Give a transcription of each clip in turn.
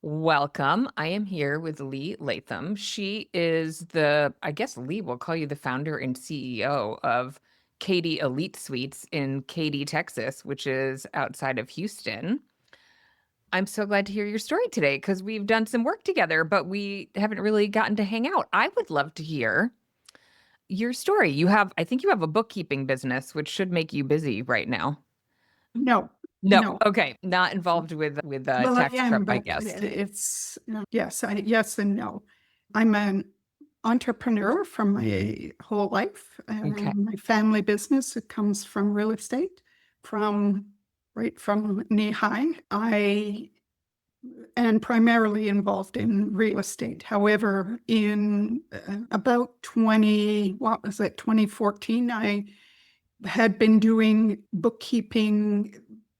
Welcome. I am here with Lea Latham. She is I guess Lee will call you the founder and CEO of Katy Elite Suites in Katy, Texas, which is outside of Houston. I'm so glad to hear your story today because we've done some work together, but we haven't really gotten to hang out. I would love to hear your story. I think you have a bookkeeping business, which should make you busy right now. No, No, no. okay, not involved with Well, I tax prep, am, I but guess. it's yes, yes and no. I'm an entrepreneur from my whole life. Okay. My family business, it comes from real estate, from right from knee high. I am primarily involved in real estate. However, in about 2014, I had been doing bookkeeping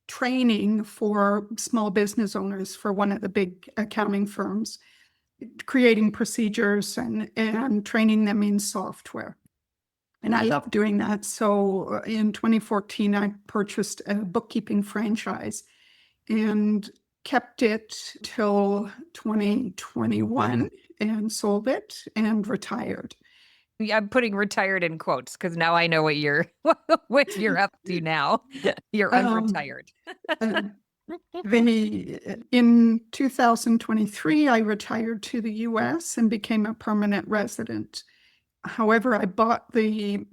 training for small business owners for one of the big accounting firms, creating procedures and training them in software. And I love doing that. So in 2014, I purchased a bookkeeping franchise and kept it till 2021 and sold it and retired. Yeah, I'm putting retired in quotes because now I know what you're what you're up to now. You're Um, unretired. uh, in 2023, I retired to the US and became a permanent resident. However, I bought the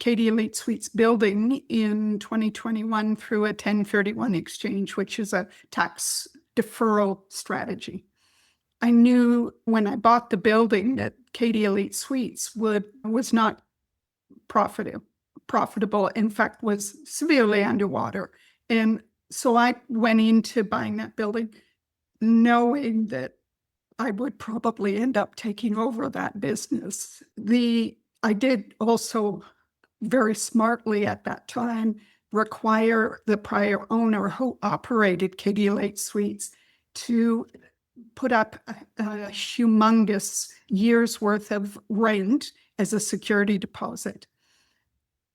Katy Elite Suites building in 2021 through a 1031 exchange, which is a tax deferral strategy. I knew when I bought the building that Katy Elite Suites was not profitable, in fact, was severely underwater. And so I went into buying that building knowing that I would probably end up taking over that business. I did also very smartly at that time require the prior owner who operated Katy Lake Suites to put up a humongous year's worth of rent as a security deposit.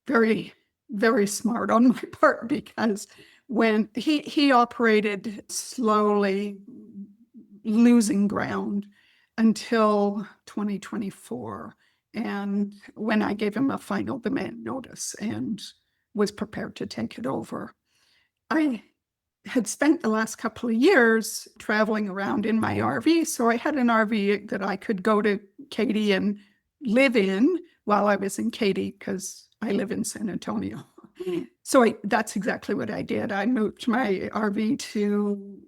Very, very smart on my part, because when he operated slowly, losing ground until 2024. And when I gave him a final demand notice and was prepared to take it over, I had spent the last couple of years traveling around in my RV. So I had an RV that I could go to Katy and live in while I was in Katy, because I live in San Antonio. So that's exactly what I did. I moved my RV to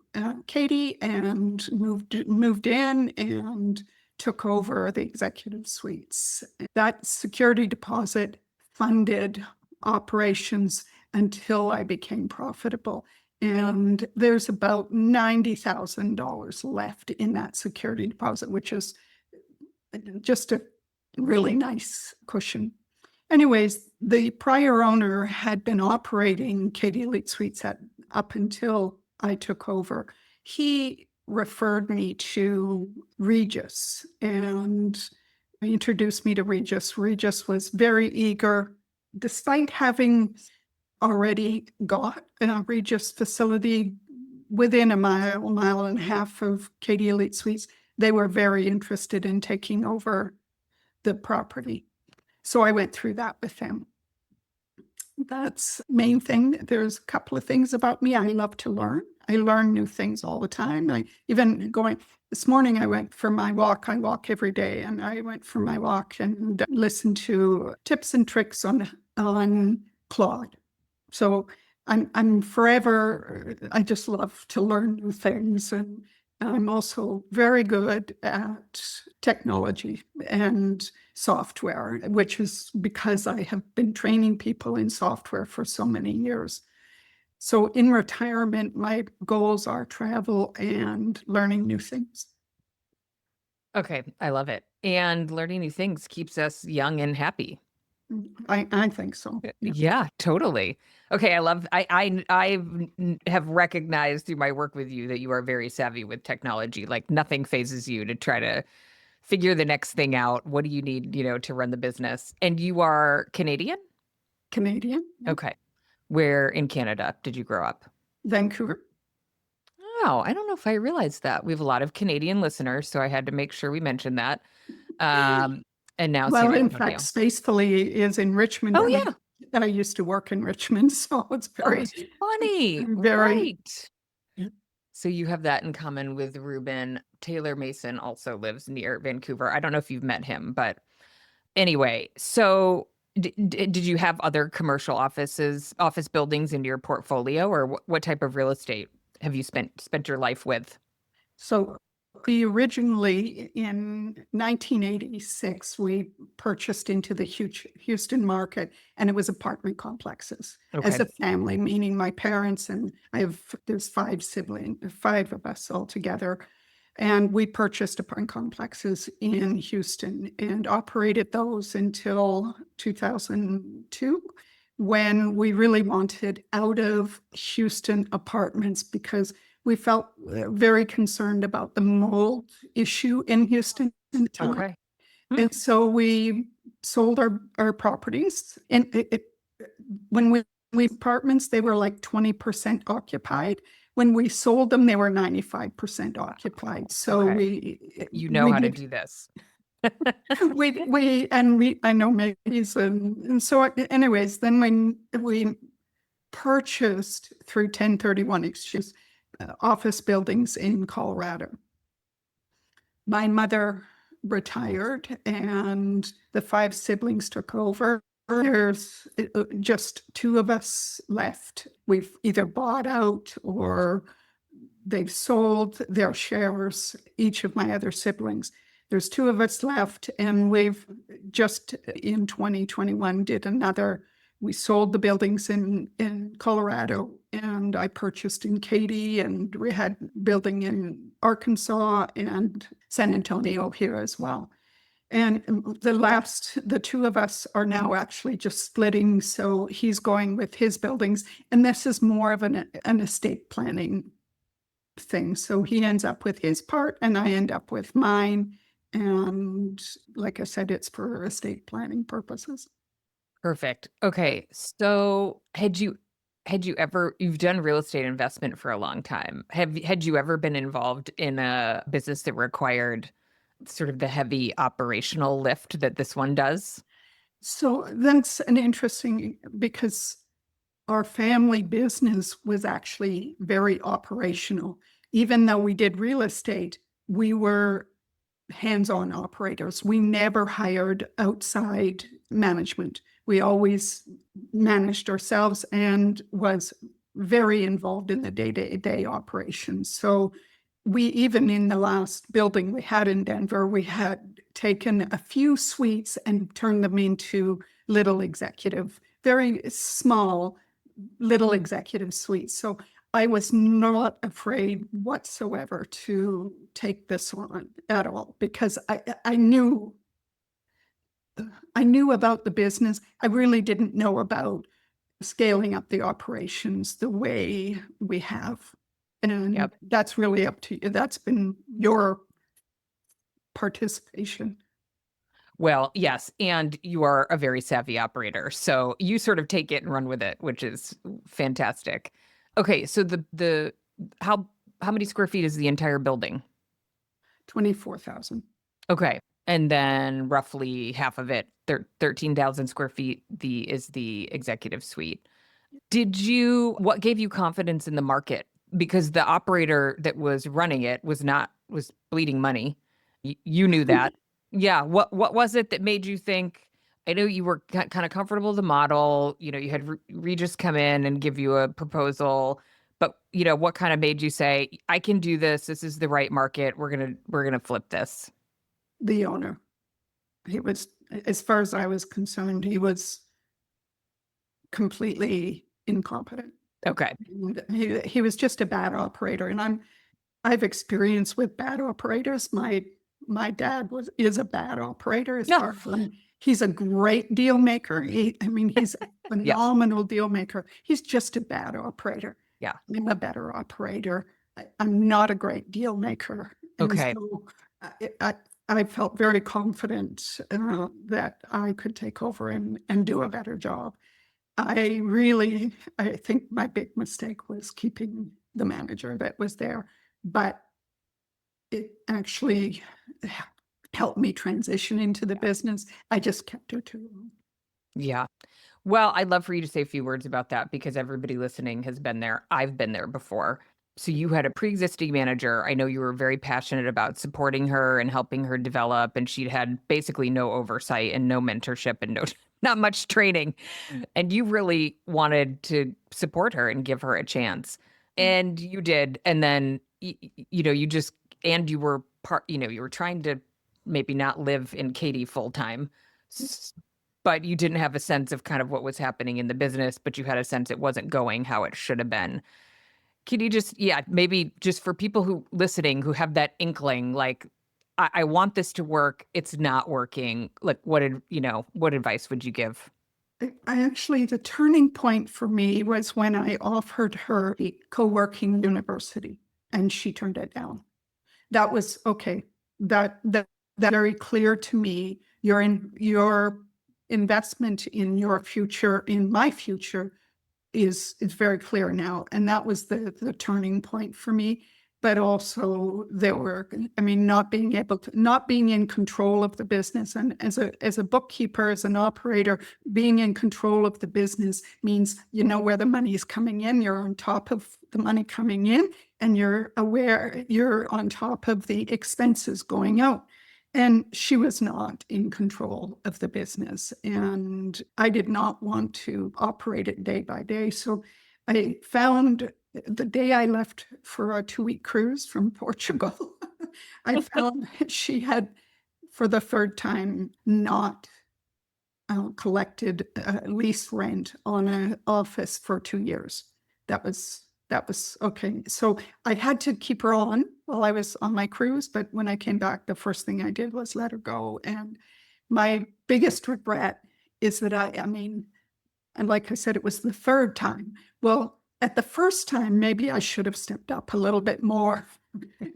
Katy and moved in and took over the executive suites. That security deposit funded operations until I became profitable. And there's about $90,000 left in that security deposit, which is just a really nice cushion. Anyways, the prior owner had been operating Katy Elite Suites up until I took over. He referred me to Regis and introduced me to Regis. Regis was very eager, despite having already got a Regis facility within a mile and a half of Katy Elite Suites. They were very interested in taking over the property. So I went through that with them. That's the main thing. There's a couple of things about me. I love to learn. I learn new things all the time. This morning, I went for my walk. I walk every day, and I went for my walk and listened to tips and tricks on Claude. So I'm forever, I just love to learn new things. And I'm also very good at technology and software, which is because I have been training people in software for so many years. So in retirement, my goals are travel and learning new things. Okay, I love it. And learning new things keeps us young and happy. I think so. Yeah. Yeah, totally. Okay, have recognized through my work with you that you are very savvy with technology. Like nothing phases you to try to figure the next thing out. What do you need, to run the business? And you are Canadian? Canadian, yeah. Okay. Where in Canada did you grow up? Vancouver. Wow, I don't know if I realized that. We have a lot of Canadian listeners, so I had to make sure we mentioned that. Um, and now San Well, in fact, Antonio. Spacefully is in Richmond, Oh and yeah. I used to work in Richmond, so it's Oh, very, it's funny. very. Right. So you have that in common with Ruben. Taylor Mason also lives near Vancouver. I don't know if you've met him, but anyway, so did you have other commercial office buildings in your portfolio, or what type of real estate have you spent your life with? So we originally, in 1986, we purchased into the Houston market, and it was apartment complexes as Okay. a family, meaning my parents and there's five of us all together. And we purchased apartment complexes in Houston and operated those until 2002, when we really wanted out of Houston apartments because we felt very concerned about the mold issue in Houston at the time. Okay. Hmm. And so we sold our properties. And when we apartments, they were like 20% occupied. When we sold them, they were 95% occupied. So Okay. we You know we how to did do this. we I know Macy's, and so anyways, then when we purchased through 1031 exchange office buildings in Colorado. My mother retired and the five siblings took over. There's just two of us left. We've either bought out or they've sold their shares, each of my other siblings. There's two of us left, and we've just in 2021 did another. We sold the buildings in Colorado, and I purchased in Katy, and we had building in Arkansas and San Antonio here as well. And the two of us are now actually just splitting. So he's going with his buildings, and this is more of an estate planning thing. So he ends up with his part and I end up with mine. And like I said, it's for estate planning purposes. Perfect. Okay. So you've done real estate investment for a long time. Had you ever been involved in a business that required sort of the heavy operational lift that this one does? So that's an interesting because our family business was actually very operational. Even though we did real estate, we were hands-on operators. We never hired outside management. We always managed ourselves and was very involved in the day-to-day operations. So we even in the last building we had in Denver, we had taken a few suites and turned them into little executive, very small little executive suites. So I was not afraid whatsoever to take this on at all because I knew about the business. I really didn't know about scaling up the operations the way we have. And Yep. that's really up to you. That's been your participation. Well, yes, and you are a very savvy operator. So you sort of take it and run with it, which is fantastic. Okay, so the how how many square feet is the entire building? 24,000. Okay. And then roughly half of it, 13,000 square feet, is the executive suite. What gave you confidence in the market? Because the operator that was running it was bleeding money. You knew that. Yeah. What was it that made you think, I know you were kind of comfortable with the model, you had Regis come in and give you a proposal, but what kind of made you say, I can do this. This is the right market. We're gonna flip this. The owner. He was, as far as I was concerned, he was completely incompetent. Okay. And he was just a bad operator. And I've experienced with bad operators. My dad is a bad operator as Yeah. far as he's a great deal maker. He's a Yeah. phenomenal deal maker. He's just a bad operator. Yeah. I'm a better operator. I'm not a great deal maker. And Okay. so I felt very confident that I could take over and do a better job. I think my big mistake was keeping the manager that was there, but it actually helped me transition into the business. I just kept her too long. Yeah. Well, I'd love for you to say a few words about that because everybody listening has been there. I've been there before. So you had a pre-existing manager. I know you were very passionate about supporting her and helping her develop, and she'd had basically no oversight and no mentorship and no not much training. And you really wanted to support her and give her a chance. And you did. And then you just and you were you were trying to maybe not live in Katy full time, but you didn't have a sense of kind of what was happening in the business, but you had a sense it wasn't going how it should have been. Can you just, yeah, maybe just for people who listening who have that inkling, like, I want this to work, it's not working. Like, what advice would you give? I actually, the turning point for me was when I offered her a co-working university and she turned it down. That was okay. That very clear to me. Your investment in your future, in my future, is very clear now. And that was the turning point for me. But also there were, I mean, not being in control of the business. And as a bookkeeper, as an operator, being in control of the business means you know where the money is coming in, you're on top of the money coming in, and you're aware, you're on top of the expenses going out. And she was not in control of the business. And I did not want to operate it day by day. So I found the day I left for a 2-week cruise from Portugal, I found she had, for the third time, not collected lease rent on an office for 2 years. That was okay. So I had to keep her on while I was on my cruise, but when I came back, the first thing I did was let her go. And my biggest regret is that I mean, and like I said, it was the third time. Well, at the first time, maybe I should have stepped up a little bit more.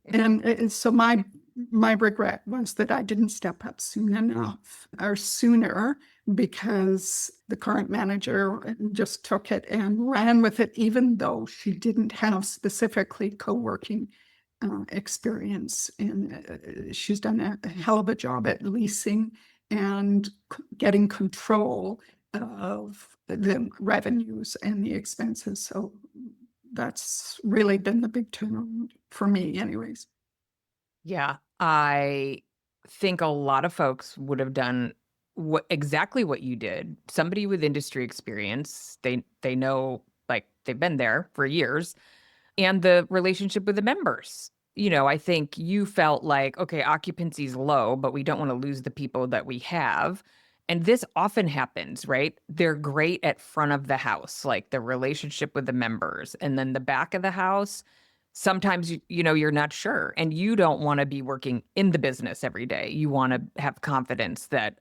And so my regret was that I didn't step up soon enough or sooner, because the current manager just took it and ran with it, even though she didn't have specifically co-working experience. And she's done a hell of a job at leasing and getting control of the revenues and the expenses. So that's really been the big turnaround for me, anyways. Yeah, I think a lot of folks would have done exactly what you did. Somebody with industry experience, they know, like, they've been there for years, and the relationship with the members. I think you felt like, okay, occupancy's low, but we don't want to lose the people that we have. And this often happens, right? They're great at front of the house, like the relationship with the members. And then the back of the house, sometimes you're not sure. And you don't want to be working in the business every day. You want to have confidence that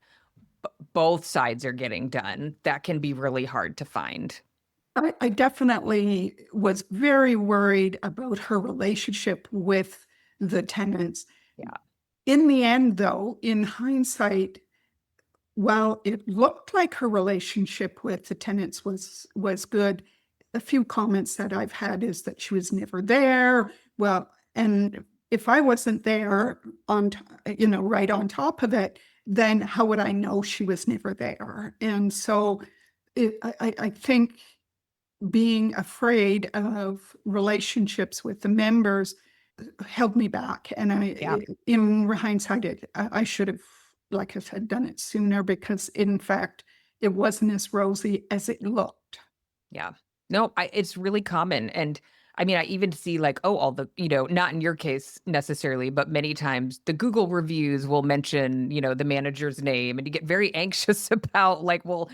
both sides are getting done. That can be really hard to find. I definitely was very worried about her relationship with the tenants. Yeah. In the end, though, in hindsight, while it looked like her relationship with the tenants was good, a few comments that I've had is that she was never there. Well, and if I wasn't there on, right on top of it, then how would I know she was never there? And so I think being afraid of relationships with the members held me back. And Yeah. in hindsight, I should have, like I said, done it sooner, because in fact, it wasn't as rosy as it looked. Yeah. No, it's really common. And I mean, I even see like, oh, all the, not in your case necessarily, but many times the Google reviews will mention, the manager's name, and you get very anxious about like, well,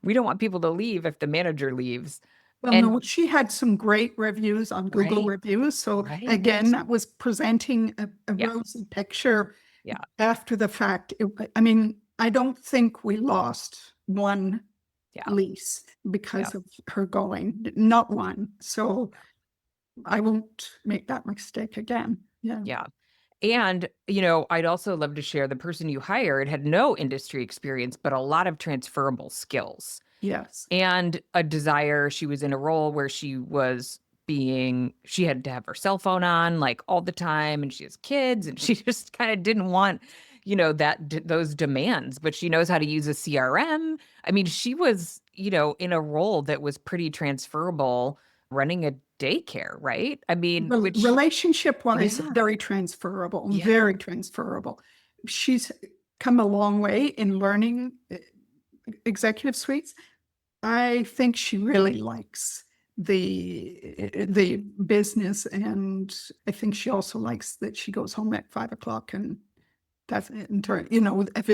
we don't want people to leave if the manager leaves. Well, And no, she had some great reviews on Google right, reviews. So right. again, that was presenting a Yeah, rosy picture yeah, after the fact. I mean, I don't think we lost one yeah, lease yeah, because of her going, not one. So I won't make that mistake again. Yeah. yeah. And, I'd also love to share the person you hired had no industry experience, but a lot of transferable skills Yes. and a desire. She was in a role where she was being, she had to have her cell phone on like all the time, and she has kids, and she just kind of didn't want, those demands, but she knows how to use a CRM. I mean, she was, in a role that was pretty transferable running a daycare, right? I mean, which, Relationship wise, yeah, very transferable, yeah, very transferable. She's come a long way in learning executive suites. I think she really likes the business, and I think she also likes that she goes home at 5 o'clock, and that's in turn, if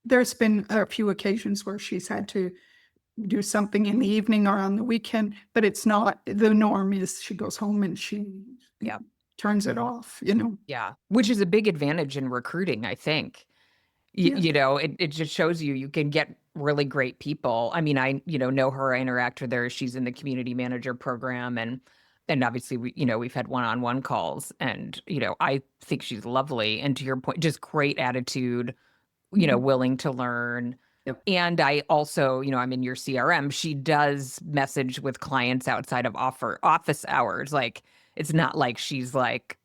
there's been a few occasions where she's had to do something in the evening or on the weekend, but it's not the norm. Is she goes home and she yeah, turns it off. yeah, which is a big advantage in recruiting, I think. Yeah. It just shows you can get really great people. I mean, I, know her, I interact with her. She's in the community manager program, and obviously we've had one-on-one calls, and, I think she's lovely. And to your point, just great attitude, Mhm. willing to learn. Yep. And I also, I'm in your CRM. She does message with clients outside of office hours. Like, it's not like she's like,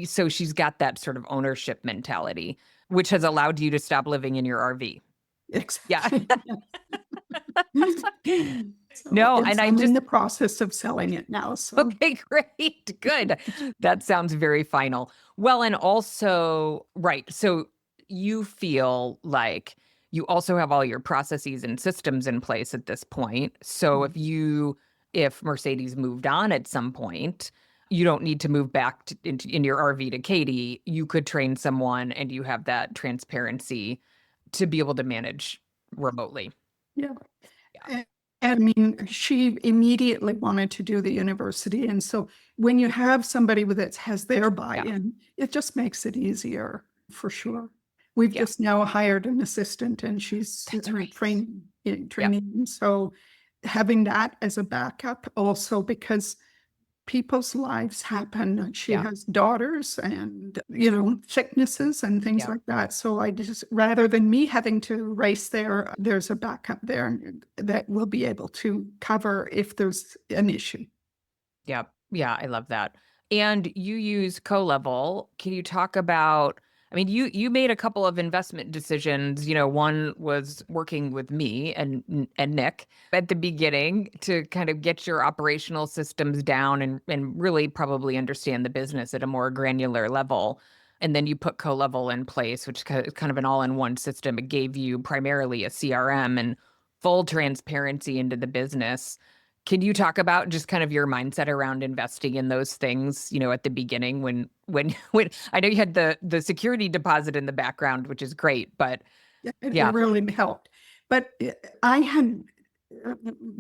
so she's got that sort of ownership mentality, which has allowed you to stop living in your RV. Yeah. Exactly. So No, yes, and I I'm in just, the process of selling it now. So okay, great. Good. That sounds very final. Well, and also, right. So you feel like you also have all your processes and systems in place at this point. So if Mercedes moved on at some point, you don't need to move back in your RV to Katie. You could train someone, and you have that transparency to be able to manage remotely. yeah. Yeah. And I mean, she immediately wanted to do the university. And so when you have somebody that has their Yeah. buy-in, it just makes it easier for sure. We've Yeah. just now hired an assistant, and she's That's right. Yep. training. And so having that as a backup also, because people's lives happen. She Yeah. has daughters and, sicknesses and things Yeah. like that. So I just, rather than me having to race there, there's a backup there that will be able to cover if there's an issue. Yeah. Yeah, I love that. And you use co-level. Can you talk about, I mean, you made a couple of investment decisions. One was working with me and Nick at the beginning to kind of get your operational systems down and really probably understand the business at a more granular level. And then you put co-level in place, which is kind of an all-in-one system. It gave you primarily a CRM and full transparency into the business. Can you talk about just kind of your mindset around investing in those things, at the beginning when I know you had the security deposit in the background, which is great, but It yeah, really helped. But I had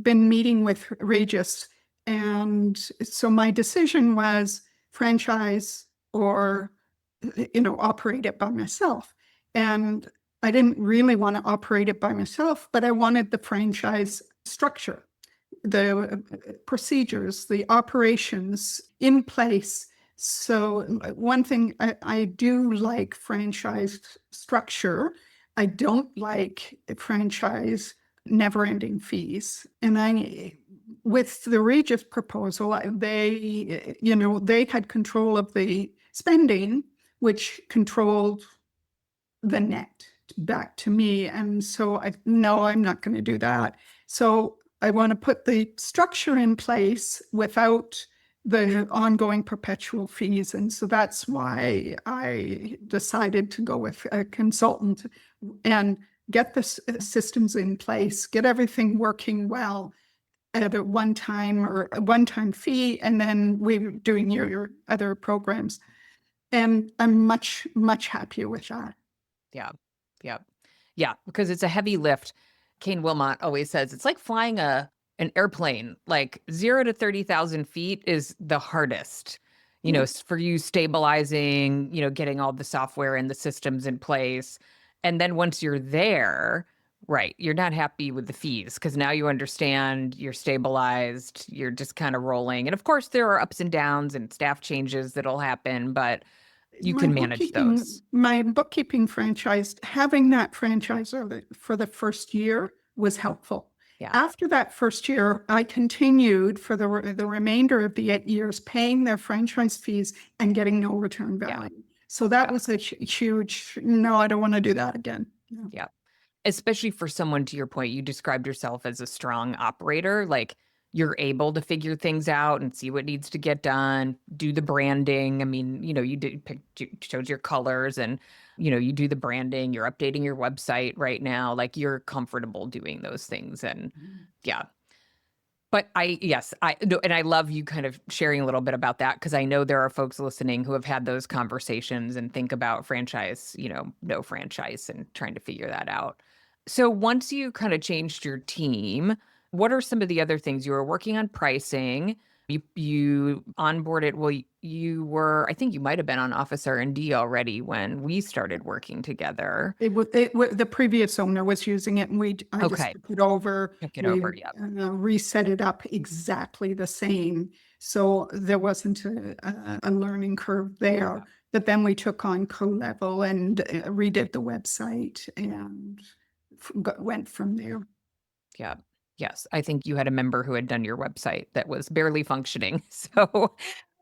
been meeting with Regis, and so my decision was franchise or, operate it by myself. And I didn't really want to operate it by myself, but I wanted the franchise structure, the procedures, the operations in place. So one thing I do like franchised structure. I don't like franchise never-ending fees. And with the Regis proposal, they had control of the spending, which controlled the net back to me. And so no, I'm not going to do that. So I want to put the structure in place without the ongoing perpetual fees. And so that's why I decided to go with a consultant and get the systems in place, get everything working well at a one-time fee, and then we're doing your other programs. And I'm much, much happier with that. yeah, yeah, yeah, because it's a heavy lift. Kane Wilmot always says it's like flying an airplane. Like 0 to 30,000 feet is the hardest. Yeah. For you stabilizing, getting all the software and the systems in place, and then once you're there, right, you're not happy with the fees because now you understand, you're stabilized, you're just kind of rolling, and of course there are ups and downs and staff changes that'll happen, but you my can manage bookkeeping those. my bookkeeping franchise, having that franchise for the first year was helpful. Yeah. After that first year, I continued for the remainder of the 8 years paying their franchise fees and getting no return Yeah. value. So that Yeah. was a huge, no, I don't want to do that again. No. Yeah. Especially for someone, to your point, you described yourself as a strong operator, like, you're able to figure things out and see what needs to get done, do the branding. I mean, you did pick you chose your colors and, you do the branding, you're updating your website right now, like, you're comfortable doing those things, and yeah. But yes, I no, and I love you kind of sharing a little bit about that because I know there are folks listening who have had those conversations and think about franchise, no franchise and trying to figure that out. So once you kind of changed your team, what are some of the other things you were working on pricing? You onboarded, well, you were, I think you might have been on Office R&D already when we started working together. The previous owner was using it and I just Okay, took it over. took it We over. Yep. reset it up exactly the same. So there wasn't a learning curve there. Yep. But then we took on co-level and redid the website and went from there. Yeah. Yes. I think you had a member who had done your website that was barely functioning. So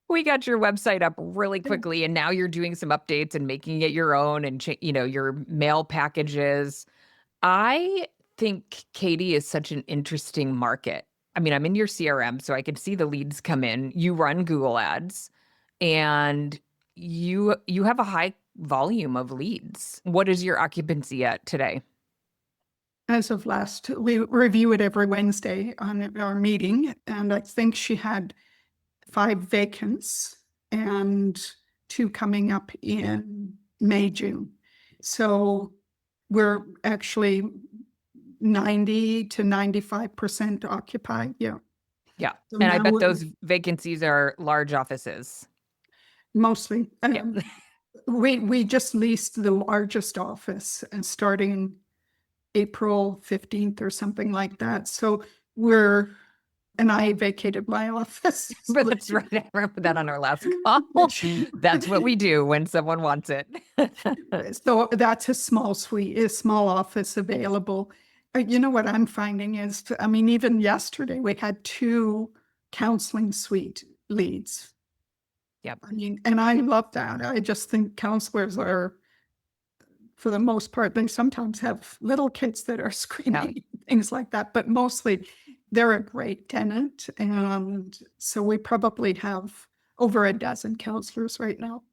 we got your website up really quickly and now you're doing some updates and making it your own and your mail packages. I think Katie is such an interesting market. I mean, I'm in your CRM so I can see the leads come in. You run Google Ads and you have a high volume of leads. What is your occupancy at today? As of last, we review it every Wednesday on our meeting, and I think she had 5 vacants and 2 coming up in May, June. So we're actually 90 to 95% occupied. Yeah. Yeah. So And I now bet those vacancies are large offices. mostly, Yeah. we just leased the largest office and starting April 15th or something like that. So we're, and I vacated my office. But that's right. I remember that on our last call. That's what we do when someone wants it. So that's a small suite, a small office available. You know what I'm finding is, I mean, even yesterday we had 2 counseling suite leads. Yep. I mean, and I love that. I just think counselors are, for the most part, they sometimes have little kids that are Yeah. screaming, things like that, but mostly they're a great tenant. And so we probably have over a dozen counselors right now.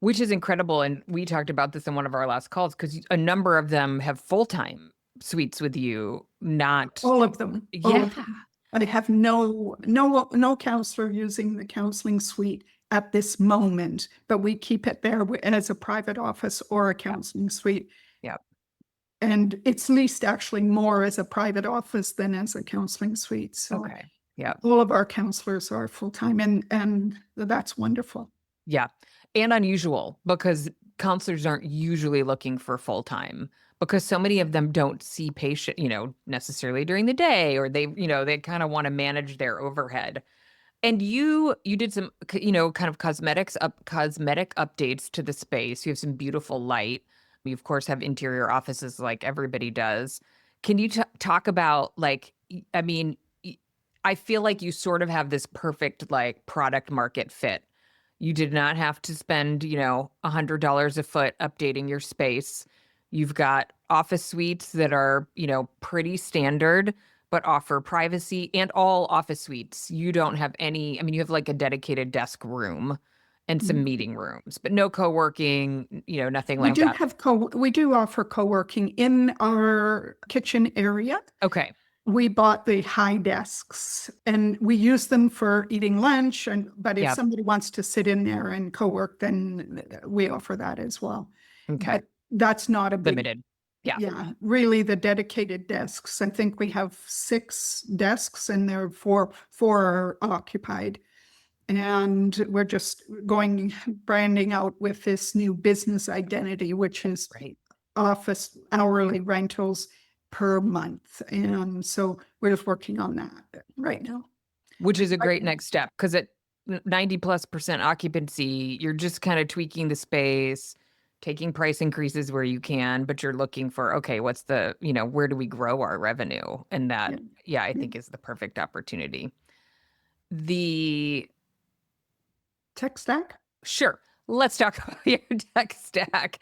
Which is incredible. And we talked about this in one of our last calls because a number of them have full-time suites with you, not. All of them, all Yeah. of them. I have no counselor using the counseling suite at this moment, but we keep it there as a private office or a Yep. counseling suite. Yep. And it's leased actually more as a private office than as a counseling suite. So Okay. Yep. all of our counselors are full-time and that's wonderful. Yeah. And unusual because counselors aren't usually looking for full-time because so many of them don't see patient, necessarily during the day or they kind of want to manage their overhead. And you did some, kind of cosmetic updates to the space. You have some beautiful light. You of course have interior offices like everybody does. Can you talk about like, I mean, I feel like you sort of have this perfect like product market fit. You did not have to spend, $100 a foot updating your space. You've got office suites that are, pretty standard but offer privacy and all office suites. You don't have any, I mean, you have like a dedicated desk room and some meeting rooms, but no co-working, nothing like that. We do offer co-working in our kitchen area. Okay. We bought the high desks and we use them for eating lunch. But if Yep. somebody wants to sit in there and co-work, then we offer that as well. Okay. But that's not a big, Limited. Yeah. yeah, really the dedicated desks. I think we have 6 desks and there are four are occupied. And we're just branding out with this new business identity, which is Right. office hourly rentals per month. And so we're just working on that right now. Which is a Right. great next step because at 90+% occupancy, you're just kind of tweaking the space, taking price increases where you can, but you're looking for, okay, what's the, where do we grow our revenue? And that, Yeah. yeah, I Yeah. think is the perfect opportunity. The Tech stack? Sure. Let's talk about your tech stack.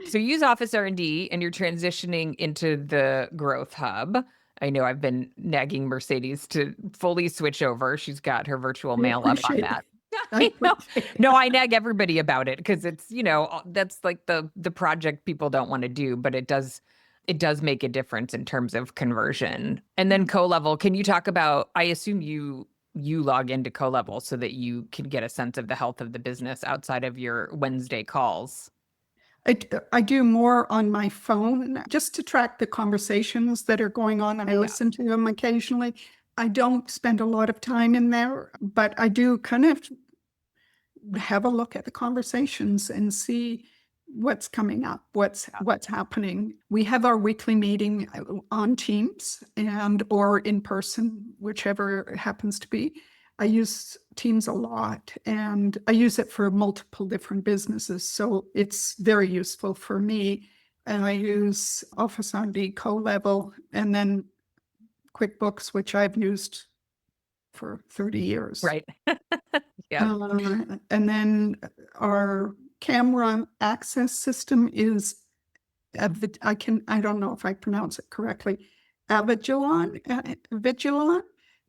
So you use Office R&D and you're transitioning into the growth hub. I know I've been nagging Mercedes to fully switch over. She's got her virtual I mail up on appreciate it. that. I I know. appreciate No, it. I nag everybody about it because it's, that's like the project people don't want to do, but it does make a difference in terms of conversion. And then co-level, can you talk about, I assume you log into co-level so that you can get a sense of the health of the business outside of your Wednesday calls. I do more on my phone just to track the conversations that are going on. I Yeah. listen to them occasionally. I don't spend a lot of time in there, but I do kind of have a look at the conversations and see what's coming up, what's happening. We have our weekly meeting on Teams and or in person, whichever it happens to be. I use Teams a lot and I use it for multiple different businesses. So it's very useful for me. And I use Office on D Co-Level and then QuickBooks, which I've used for 30 years. Right. Yeah. And then our camera access system is, I don't know if I pronounce it correctly, Vigilon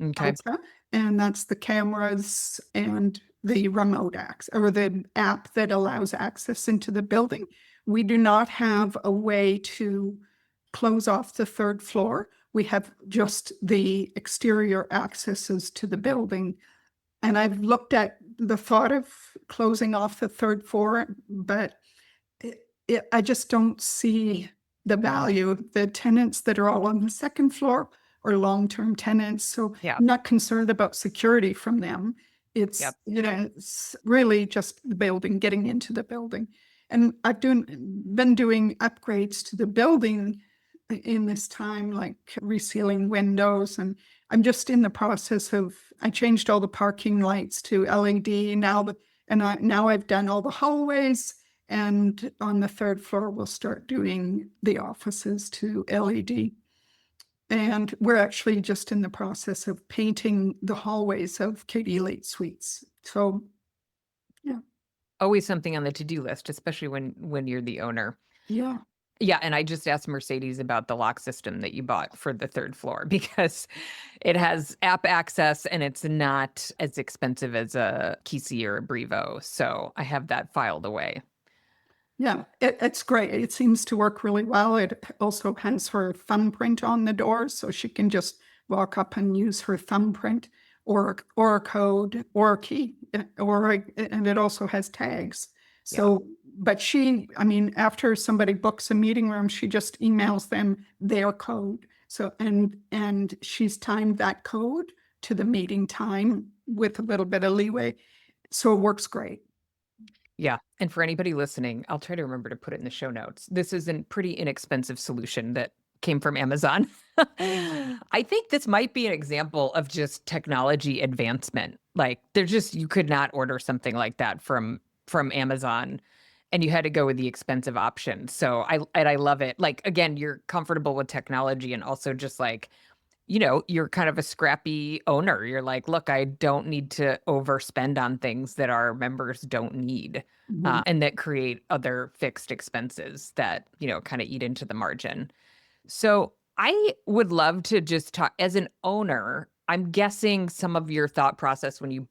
Okay. Alta, and that's the cameras and the remote access or the app that allows access into the building. We do not have a way to close off the third floor. We have just the exterior accesses to the building. And I've looked at the thought of closing off the third floor, but I just don't see the value. The tenants that are all on the second floor are long-term tenants, so Yeah. I'm not concerned about security from them. It's, Yep. It's really just the building, getting into the building. And I've been doing upgrades to the building in this time, like resealing windows. And I'm just in the process of, I changed all the parking lights to LED now, now I've done all the hallways. And on the third floor, we'll start doing the offices to LED. And we're actually just in the process of painting the hallways of Katie Elite Suites. So, yeah. Always something on the to-do list, especially when you're the owner. Yeah. Yeah, and I just asked Mercedes about the lock system that you bought for the third floor because it has app access and it's not as expensive as a Keysi or a Brevo. So I have that filed away. Yeah, it's great. It seems to work really well. It also has her thumbprint on the door, so she can just walk up and use her thumbprint or a code or a key, and it also has tags. So, but after somebody books a meeting room, she just emails them their code. So, and she's timed that code to the meeting time with a little bit of leeway. So it works great. Yeah. And for anybody listening, I'll try to remember to put it in the show notes. This is a pretty inexpensive solution that came from Amazon. I think this might be an example of just technology advancement. Like you could not order something like that from Amazon and you had to go with the expensive option. So I love it. Like again, you're comfortable with technology and also just like you're kind of a scrappy owner. You're like, look, I don't need to overspend on things that our members don't need and that create other fixed expenses that, kind of eat into the margin. So I would love to just talk as an owner. I'm guessing some of your thought process when you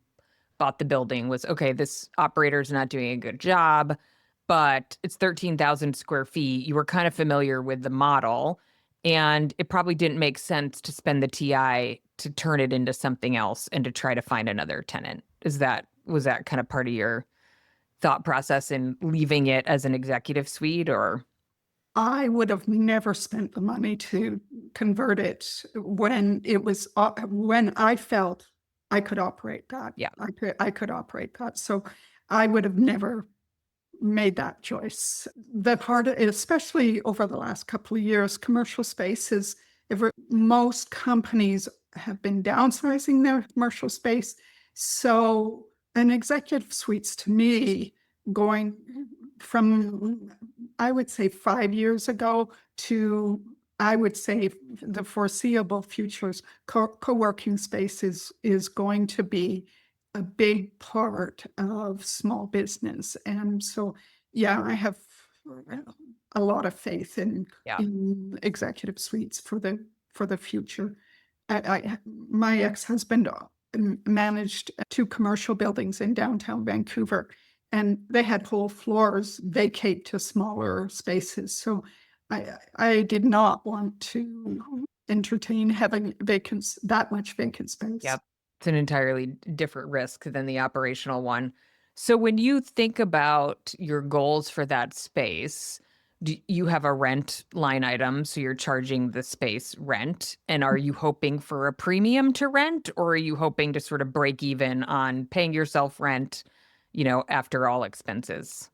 bought the building was, okay, this operator's not doing a good job, but it's 13,000 square feet. You were kind of familiar with the model, and it probably didn't make sense to spend the TI to turn it into something else and to try to find another tenant. Was that kind of part of your thought process in leaving it as an executive suite or? I would have never spent the money to convert it when when I felt I could operate that. Yeah. I could operate that. So I would have never made that choice. The part, especially over the last couple of years, commercial spaces, most companies have been downsizing their commercial space. So an executive suites to me going from, I would say 5 years ago to, I would say the foreseeable futures, co-working space is going to be a big part of small business. And so, yeah, I have a lot of faith Yeah. in executive suites for the future. My ex-husband managed two commercial buildings in downtown Vancouver, and they had whole floors vacate to smaller spaces. So I did not want to entertain having that much vacant space. Yep. It's an entirely different risk than the operational one. So when you think about your goals for that space, do you have a rent line item? So you're charging the space rent. And are you hoping for a premium to rent, or are you hoping to sort of break even on paying yourself rent, after all expenses?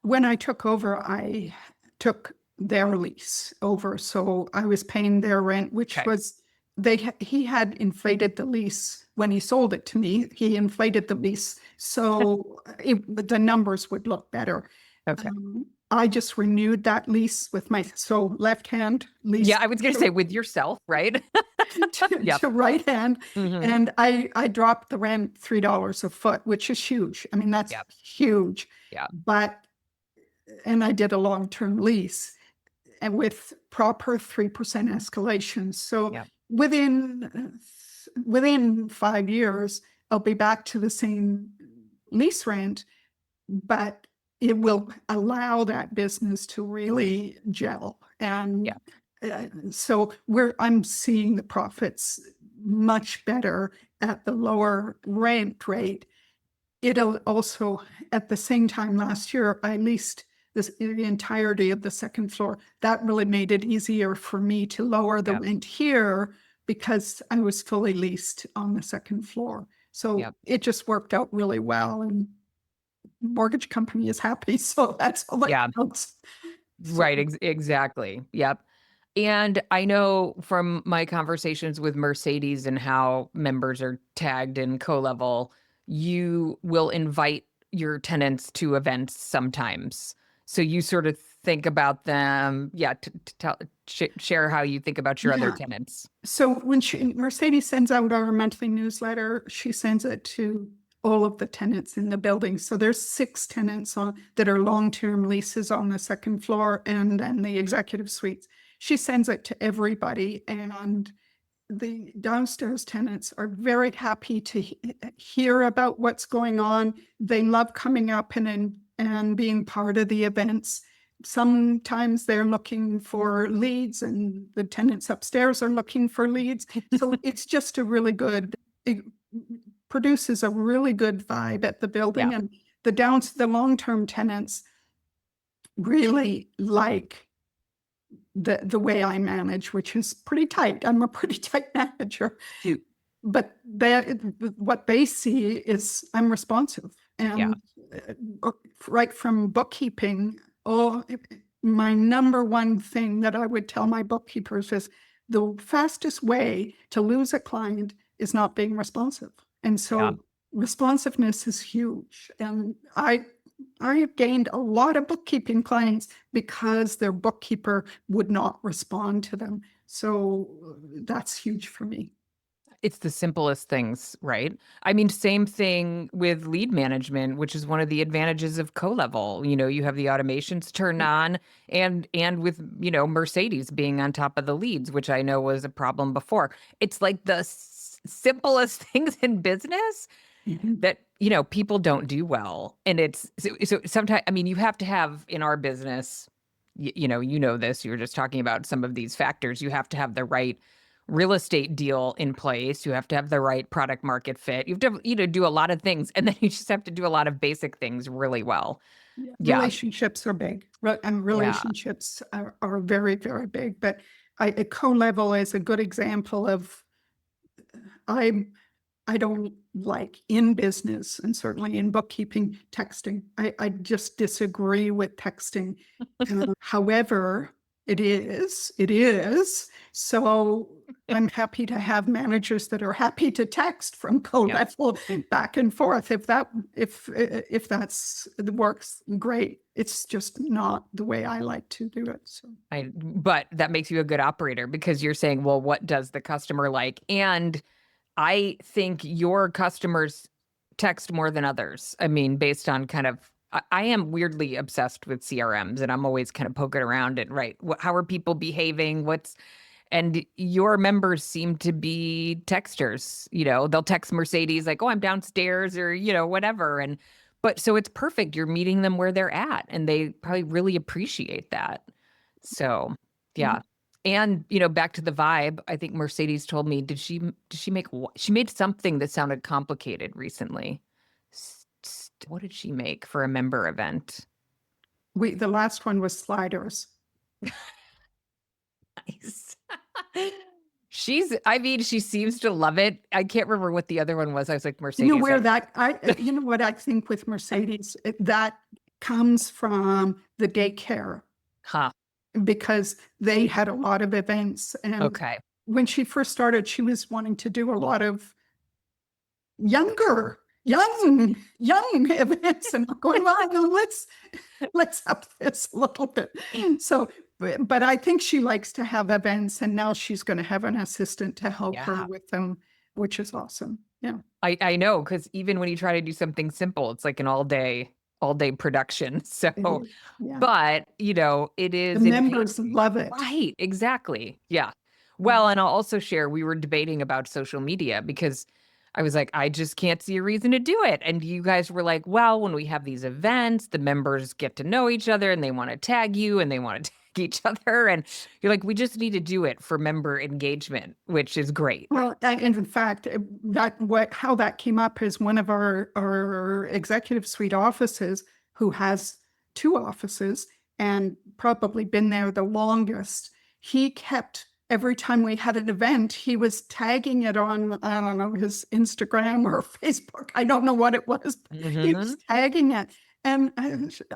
When I took over, I took their lease over. So I was paying their rent, which Okay. was he had inflated the lease when he sold it to me. He inflated the lease so the numbers would look better. Okay. I just renewed that lease with left hand lease Yeah, I was going to say with yourself, right? Yep. to right hand. Hmm. And I dropped the rent $3 a foot, which is huge. I mean, that's Yep. huge. Yeah. But and I did a long-term lease and with proper 3% escalation. So Yep. within 5 years, I'll be back to the same lease rent, but it will allow that business to really gel. And Yeah. so I'm seeing the profits much better at the lower rent rate. It'll also, at the same time last year, I leased the entirety of the second floor. That really made it easier for me to lower the Yep. rent here because I was fully leased on the second floor. So Yep. it just worked out really well, and mortgage company is happy. So that's all that Yeah. counts. So Right, exactly. Yep. And I know from my conversations with Mercedes and how members are tagged in co-level, you will invite your tenants to events sometimes. So you sort of think about them, yeah, to tell, share how you think about your other yeah. tenants. So when Mercedes sends out our monthly newsletter, she sends it to all of the tenants in the building. So there's 6 tenants that are long-term leases on the second floor, and then the executive suites. She sends it to everybody, and the downstairs tenants are very happy to hear about what's going on. They love coming up and being part of the events. Sometimes they're looking for leads, and the tenants upstairs are looking for leads. So it's just it produces a really good vibe at the Yeah. building. And the long-term tenants really like the way I manage, which is pretty tight. I'm a pretty tight manager. But what they see is I'm responsive. Yeah. And right from bookkeeping, my number one thing that I would tell my bookkeepers is the fastest way to lose a client is not being responsive. And Yeah. so responsiveness is huge. And I have gained a lot of bookkeeping clients because their bookkeeper would not respond to them. So that's huge for me. It's the simplest things, right? I mean, same thing with lead management, which is one of the advantages of co-level. You have the automations turned on, and with, Mercedes being on top of the leads, which I know was a problem before. It's like the simplest things in business Mhm. that, people don't do well. And it's so sometimes, I mean, you have to have in our business, this, you're just talking about some of these factors. You have to have the right real estate deal in place. You have to have the right product market fit. You have to, do a lot of things. And then you just have to do a lot of basic things really well. Yeah. Yeah. Relationships are big, and Yeah. relationships are very, very big. But a co-level is a good example of I I don't like in business and certainly in bookkeeping texting. I just disagree with texting. However, It is. It is. So I'm happy to have managers that are happy to text from Yeah. co-level back and forth. If that's works, great. It's just not the way I like to do it. So But that makes you a good operator because you're saying, well, what does the customer like? And I think your customers text more than others. I mean, based on kind of, I am weirdly obsessed with CRMs and I'm always kind of poking around it, right? How are people behaving? And your members seem to be texters. They'll text Mercedes like, oh, I'm downstairs or, whatever. But so it's perfect. You're meeting them where they're at and they probably really appreciate that. So, yeah. yeah. And, back to the vibe, I think Mercedes told me, she made something that sounded complicated recently. What did she make for a member event? The last one was sliders. Nice. I mean, she seems to love it. I can't remember what the other one was. I was like, You know Mercedes, where you know what I think with Mercedes, that comes from the daycare huh, because they had a lot of events. And okay. when she first started, she was wanting to do a lot of young events. And I'm going, well, no, let's up this a little bit. So, but I think she likes to have events, and now she's going to have an assistant to help her Yeah. with them, which is awesome. Yeah. I know, because even when you try to do something simple, it's like an all day production. So, Yeah. but it The is members engaging. love it. Right, exactly. Yeah. Yeah. Well, and I'll also share, we were debating about social media because I was like, I just can't see a reason to do it. And you guys were like, well, when we have these events, the members get to know each other and they want to tag you and they want to tag each other. And you're like, we just need to do it for member engagement, which is great. Well, in fact, how that came up is one of our executive suite offices, who has two offices and probably been there the longest. He kept every time we had an event, he was tagging it on, I don't know, his Instagram or Facebook. I don't know what it was. But he Hmm. was tagging it. And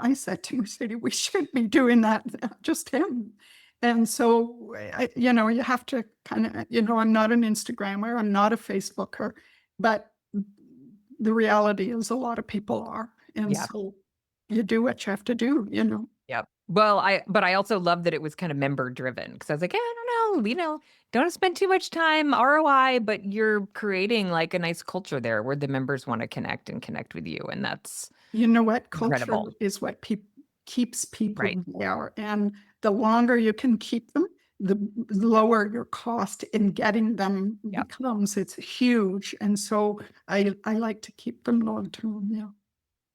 I said to Mercedes, we should be doing that, just him. And so, you have to kind of, I'm not an Instagrammer, I'm not a Facebooker, but the reality is a lot of people are. And Yeah. so you do what you have to do. Yep. Well, but I also love that it was kind of member driven because I was like, I don't know, don't spend too much time ROI, but you're creating like a nice culture there where the members want to connect and connect with you. And that's You know what? Culture incredible. is what keeps people Right. there. And the longer you can keep them, the lower your cost in getting them Yep. becomes. It's huge. And so I like to keep them long term. Yeah.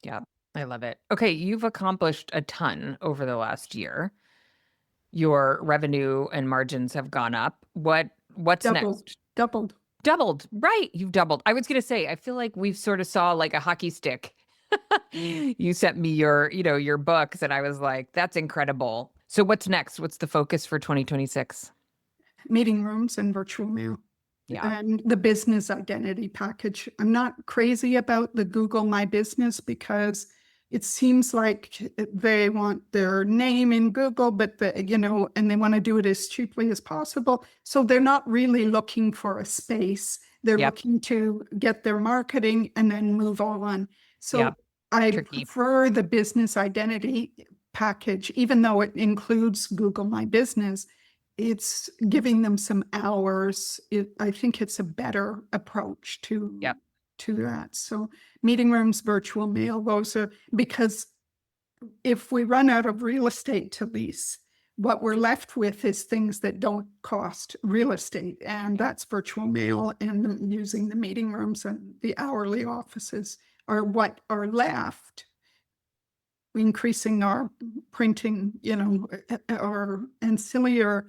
Yep. I love it. Okay. You've accomplished a ton over the last year. Your revenue and margins have gone up. What's Doubled, next? doubled. Doubled. Right. You've doubled. I was going to say, I feel like we've sort of saw like a hockey stick. You sent me your books and I was like, that's incredible. So what's next? What's the focus for 2026? Meeting rooms and virtual mail Yeah. and the business identity package. I'm not crazy about the Google My Business because it seems like they want their name in Google, but and they want to do it as cheaply as possible. So they're not really looking for a space. They're Yep. looking to get their marketing and then move on. So Yep. I Tricky. prefer the business identity package, even though it includes Google My Business. It's giving them some hours. I think it's a better approach Yep. to that. So meeting rooms, virtual mail, those are because if we run out of real estate to lease, what we're left with is things that don't cost real estate, and that's virtual mail and using the meeting rooms and the hourly offices are what are left. Increasing our printing, our ancillary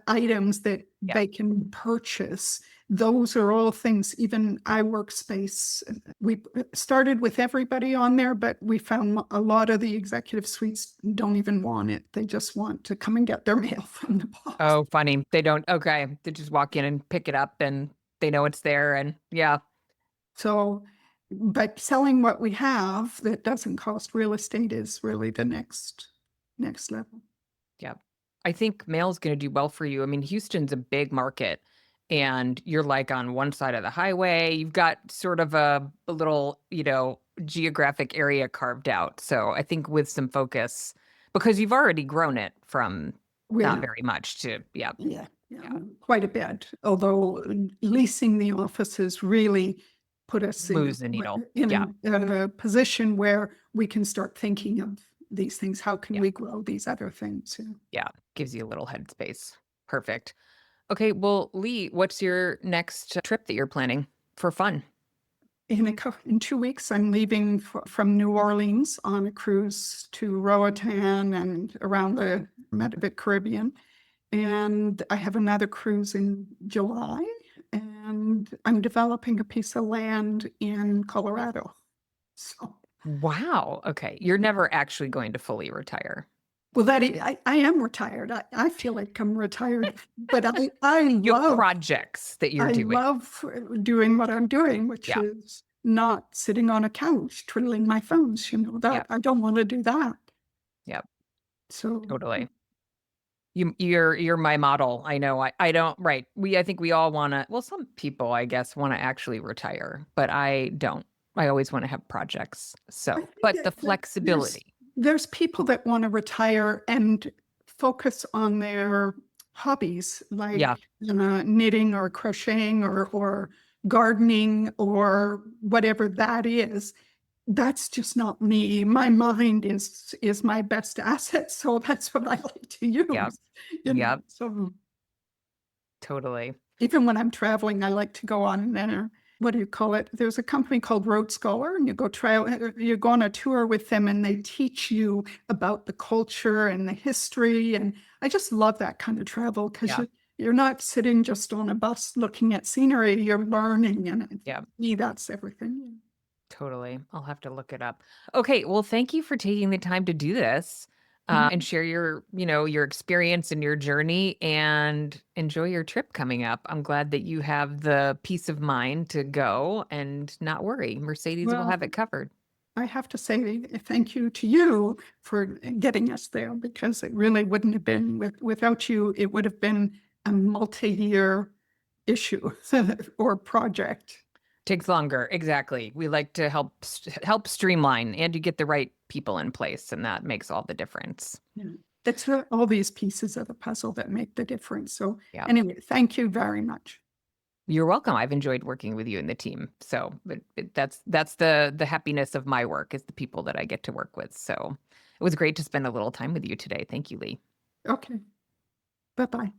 items that Yep. they can purchase. Those are all things, even iWorkspace. We started with everybody on there, but we found a lot of the executive suites don't even want it. They just want to come and get their mail from the box. Oh, funny. They don't. Okay. They just walk in and pick it up and they know it's there. And yeah. So, but selling what we have that doesn't cost real estate is really the next level. Yep. I think mail's gonna do well for you. I mean, Houston's a big market, and you're, like, on one side of the highway. You've got sort of a little, geographic area carved out. So I think with some focus because you've already grown it from not Yeah, very much to yeah, yeah, yeah, quite a bit. Although leasing the offices really put us moves the needle. Yeah, in a position where we can start thinking of these things. How can yeah, we grow these other things? Yeah. yeah. Gives you a little headspace. Perfect. Okay, well, Lee, what's your next trip that you're planning for fun? In 2 weeks, I'm leaving from New Orleans on a cruise to Roatan and around the Caribbean. And I have another cruise in July, and I'm developing a piece of land in Colorado. So, Wow. Okay. You're never actually going to fully retire. well, I am retired. I feel like I'm retired, but You have projects that you're I doing. love doing what I'm doing, which Yeah. is not sitting on a couch twiddling my thumbs. That Yep. I don't want to do that. Yep. So, Totally. You're my model. I know. I don't right. I think we all wanna well, some people, I guess, wanna actually retire, but I don't. I always wanna have projects. I So, think but the that flexibility. there's people that want to retire and focus on their hobbies, like Yeah. knitting or crocheting or gardening or whatever that is. That's just not me. My mind is my best asset, so that's what I like to Yep. use. Yep. So Totally. even when I'm traveling, I like to go on what do you call it? There's a company called Road Scholar, and you go on a tour with them, and they teach you about the culture and the history. And I just love that kind of travel because Yeah. you're not sitting just on a bus looking at scenery, you're learning. And Yeah. to me, that's everything. Totally. I'll have to look it up. Okay, well, thank you for taking the time to do this, and share your experience and your journey and enjoy your trip coming up. I'm glad that you have the peace of mind to go and not worry. Mercedes will Well, have it covered. I have to say thank you to you for getting us there because it really wouldn't have been without you, it would have been a multi-year issue or project. Takes longer, exactly. We like to help streamline and you get the right people in place, and that makes all the difference. Yeah. That's all these pieces of the puzzle that make the difference. So Yeah. anyway, thank you very much. You're welcome. I've enjoyed working with you and the team. So, that's the happiness of my work is the people that I get to work with. So, it was great to spend a little time with you today. Thank you, Lee. Okay, bye-bye.